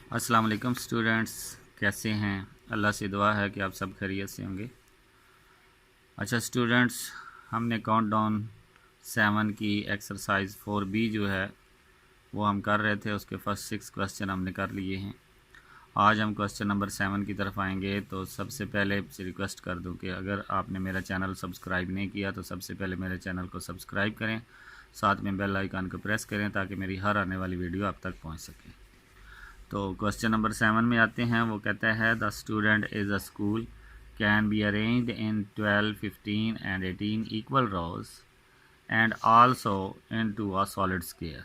अस्सलाम वालेकुम स्टूडेंट्स, कैसे हैं। अल्लाह से दुआ है कि आप सब खैरियत से होंगे। अच्छा स्टूडेंट्स, हमने काउंट डाउन 7 की एक्सरसाइज 4B जो है वो हम कर रहे थे। उसके फर्स्ट 6 क्वेश्चन हमने कर लिए हैं। आज हम क्वेश्चन नंबर 7 की तरफ आएंगे। तो सबसे पहले आपसे रिक्वेस्ट कर दूं कि अगर आपने मेरा चैनल सब्सक्राइब नहीं किया तो सबसे पहले मेरे चैनल को सब्सक्राइब करें, साथ में बेल आइकन को प्रेस करें ताकि मेरी हर आने वाली वीडियो आप तक पहुँच सके। तो क्वेश्चन नंबर 7 में आते हैं। वो कहता है the student is a school can be arranged in 12, 15 and 18 equal rows and also into a solid square.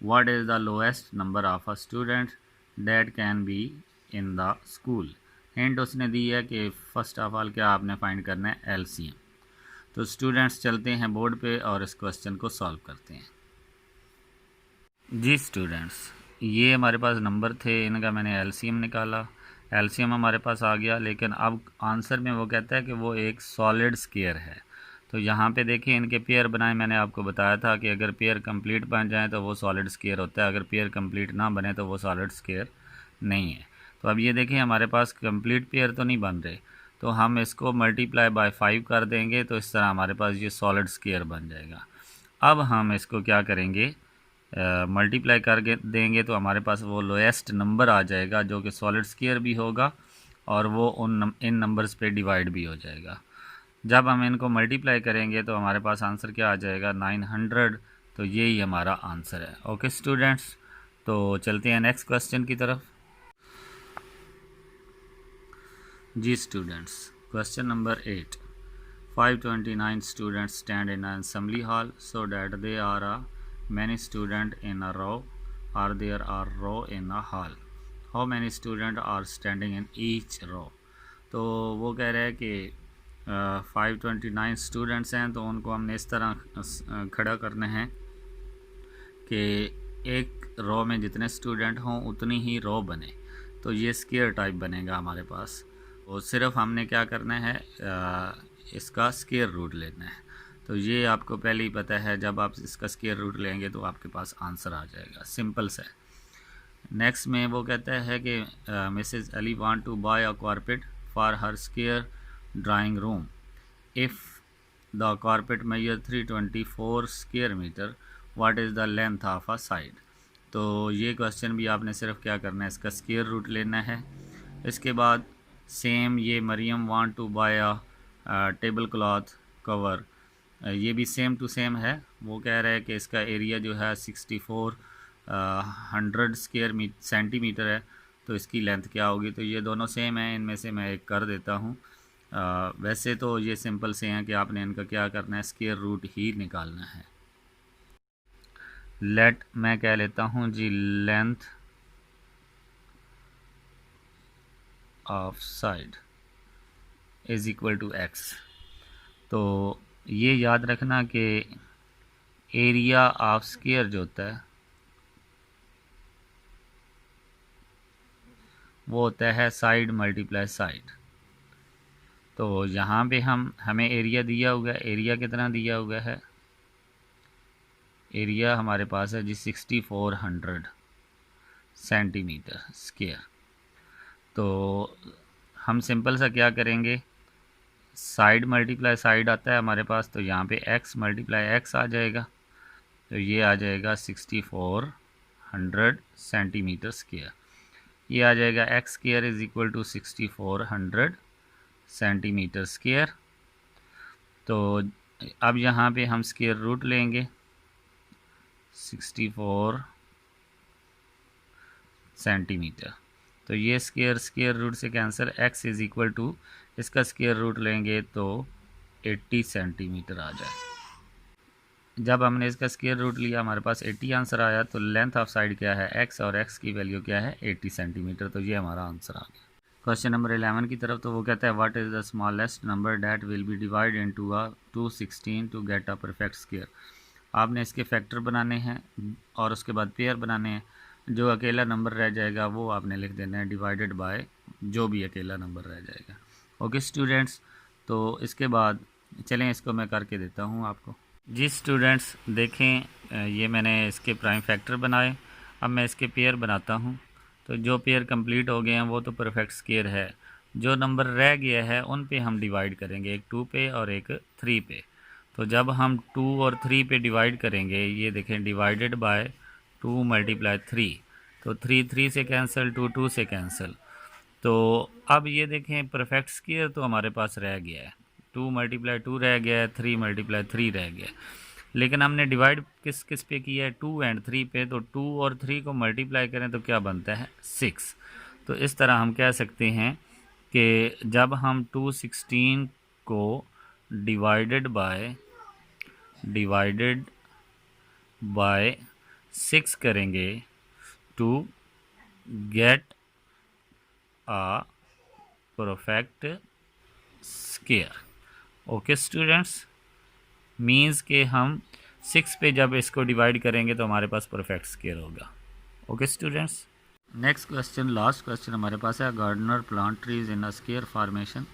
What is the lowest number of a student that can be in the school. Hint उसने दी है कि first of all क्या आपने find करना है, LCM. तो students चलते हैं बोर्ड पे और इस क्वेश्चन को सॉल्व करते हैं। जी स्टूडेंट्स, ये हमारे पास नंबर थे, इनका मैंने एलसीएम निकाला। एलसीएम हमारे पास आ गया, लेकिन अब आंसर में वो कहता है कि वो एक सॉलिड स्क्वायर है। तो यहाँ पे देखिए इनके पेयर बनाए। मैंने आपको बताया था कि अगर पेयर कंप्लीट बन जाए तो वो सॉलिड स्क्वायर होता है, अगर पेयर कंप्लीट ना बने तो वो सॉलिड स्क्वायर नहीं है। तो अब ये देखिए हमारे पास कंप्लीट पेयर तो नहीं बन रहे, तो हम इसको मल्टीप्लाई बाय 5 कर देंगे तो इस तरह हमारे पास ये सॉलिड स्क्वायर बन जाएगा। अब हम इसको क्या करेंगे, मल्टीप्लाई कर देंगे तो हमारे पास वो लोएस्ट नंबर आ जाएगा जो कि सॉलिड स्क्वायर भी होगा और वो इन नंबर्स पे डिवाइड भी हो जाएगा। जब हम इनको मल्टीप्लाई करेंगे तो हमारे पास आंसर क्या आ जाएगा, 900। तो यही हमारा आंसर है। ओके स्टूडेंट्स, तो चलते हैं नेक्स्ट क्वेश्चन की तरफ। जी students, question number 8। 529 students stand in an assembly hall so that there are many students in a row, or there are row in a hall. How many students are standing in each row? तो वो कह रहे हैं कि 529 students हैं, तो उनको हमने इस तरह खड़ा करना है कि एक रो में जितने स्टूडेंट हों उतनी ही रो बने। तो ये स्क्वायर टाइप बनेगा हमारे पास। तो सिर्फ हमने क्या करना है, इसका स्क्वायर रूट लेना है। तो ये आपको पहले ही पता है, जब आप इसका स्क्वायर रूट लेंगे तो आपके पास आंसर आ जाएगा। सिंपल सा। नेक्स्ट में वो कहता है कि Mrs Ali want to buy a carpet for her square drawing room. If the carpet measure 324 square metre, what is the length of a side. तो ये क्वेश्चन भी आपने सिर्फ क्या करना है, इसका स्क्वायर रूट लेना है। इसके बाद सेम ये Mariam want to buy a tablecloth cover, ये भी सेम टू सेम है। वो कह रहा है कि इसका एरिया जो है 6400 स्क्वायर सेंटीमीटर है, तो इसकी लेंथ क्या होगी। तो ये दोनों सेम है, इनमें से मैं एक कर देता हूँ। वैसे तो ये सिंपल से हैं कि आपने इनका क्या करना है, स्क्वायर रूट ही निकालना है। लेट मैं कह लेता हूँ जी, length of side is equal to x. तो ये याद रखना कि एरिया ऑफ स्क्वायर जो होता है वो होता है साइड मल्टीप्लाई साइड। तो यहाँ पे हमें एरिया दिया हुआ है। एरिया कितना दिया हुआ है, एरिया हमारे पास है जी 6400 सेंटीमीटर स्क्वायर। तो हम सिंपल सा क्या करेंगे, साइड मल्टीप्लाई साइड आता है हमारे पास, तो यहाँ पे x मल्टीप्लाई x आ जाएगा। तो ये आ जाएगा 6400 सेंटीमीटर स्क्वायर। ये आ जाएगा X square is equal to 6400 centimetre square. तो अब यहाँ पे हम स्क्वायर रूट लेंगे 64 सेंटीमीटर। तो ये स्क्वायर रूट से cancel, x is equal to इसका स्क्वायर रूट लेंगे तो 80 सेंटीमीटर आ जाए। जब हमने इसका स्क्वायर रूट लिया हमारे पास 80 आंसर आया। तो लेंथ ऑफ साइड क्या है, x, और x की वैल्यू क्या है 80 सेंटीमीटर। तो ये हमारा आंसर आ गया। क्वेश्चन नंबर 11 की तरफ। तो वो कहता है what is the smallest number that will be divide into a 216 to get a perfect square. आपने इसके फैक्टर बनाने हैं और उसके बाद पेयर बनाने हैं। जो अकेला नंबर रह जाएगा वो आपने लिख देना है डिवाइडेड बाय जो भी अकेला नंबर रह जाएगा। ओके स्टूडेंट्स, तो इसके बाद चलें इसको मैं करके देता हूँ आपको। जी स्टूडेंट्स देखें, ये मैंने इसके प्राइम फैक्टर बनाए। अब मैं इसके पेयर बनाता हूँ। तो जो पेयर कंप्लीट हो गए हैं वो तो परफेक्ट स्क्वायर है। जो नंबर रह गया है उन पे हम डिवाइड करेंगे, एक 2 पे और एक 3 पे। तो जब हम 2 और 3 पे डिवाइड करेंगे, ये देखें डिवाइडेड बाय 2 मल्टीप्लाई 3, तो 3 3 से कैंसिल, 2 2 से कैंसिल। तो अब ये देखें परफेक्ट स्क्वायर तो हमारे पास रह गया है, 2 मल्टीप्लाई 2 रह गया है, 3 मल्टीप्लाई 3 रह गया है। लेकिन हमने डिवाइड किस किस पे किया है, 2 एंड 3 पे। तो 2 और 3 को मल्टीप्लाई करें तो क्या बनता है, 6। तो इस तरह हम कह सकते हैं कि जब हम 216 को डिवाइडेड बाय 6 करेंगे to get a perfect square. Okay students, means के हम 6 पे जब इसको डिवाइड करेंगे तो हमारे पास परफेक्ट स्क्वायर होगा। Okay students, next question, last question हमारे पास है, gardener plant trees in a square formation,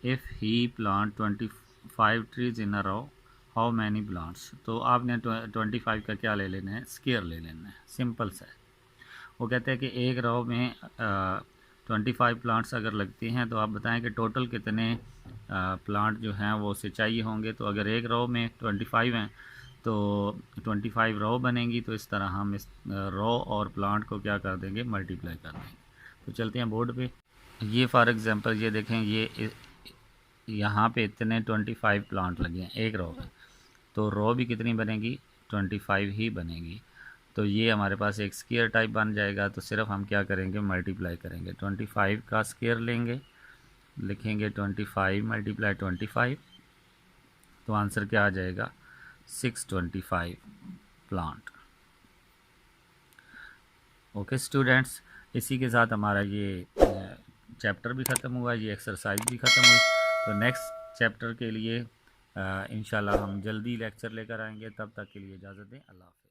if he plant 25 trees in a row, how many plants. तो आपने 25 का क्या ले लेना है, स्क्वायर ले लेना है, सिंपल सा है। वो कहते हैं कि एक रो में 25 प्लांट्स अगर लगती हैं तो आप बताएं कि टोटल कितने प्लांट जो हैं वो उसे चाहिए होंगे। तो अगर एक रो में 25 हैं तो 25 रो बनेंगी। तो इस तरह हम इस रो और प्लांट को क्या कर देंगे, मल्टीप्लाई कर देंगे। तो चलते हैं बोर्ड पे। ये फॉर एग्जांपल ये देखें, ये यहाँ पे इतने 25 प्लांट लगे हैं एक रो में, तो रो भी कितनी बनेगी, 25 ही बनेगी। तो ये हमारे पास एक स्क्वायर टाइप बन जाएगा। तो सिर्फ हम क्या करेंगे, मल्टीप्लाई करेंगे, 25 का स्क्वायर लेंगे, लिखेंगे 25 मल्टीप्लाई 25, तो आंसर क्या आ जाएगा, 625 प्लांट। ओके स्टूडेंट्स, इसी के साथ हमारा ये चैप्टर भी ख़त्म हुआ, ये एक्सरसाइज भी ख़त्म हुई। तो नेक्स्ट चैप्टर के लिए इंशाल्लाह हम जल्दी लेक्चर लेकर आएंगे। तब तक के लिए इजाज़त दें, अल्लाह हाफ़िज़।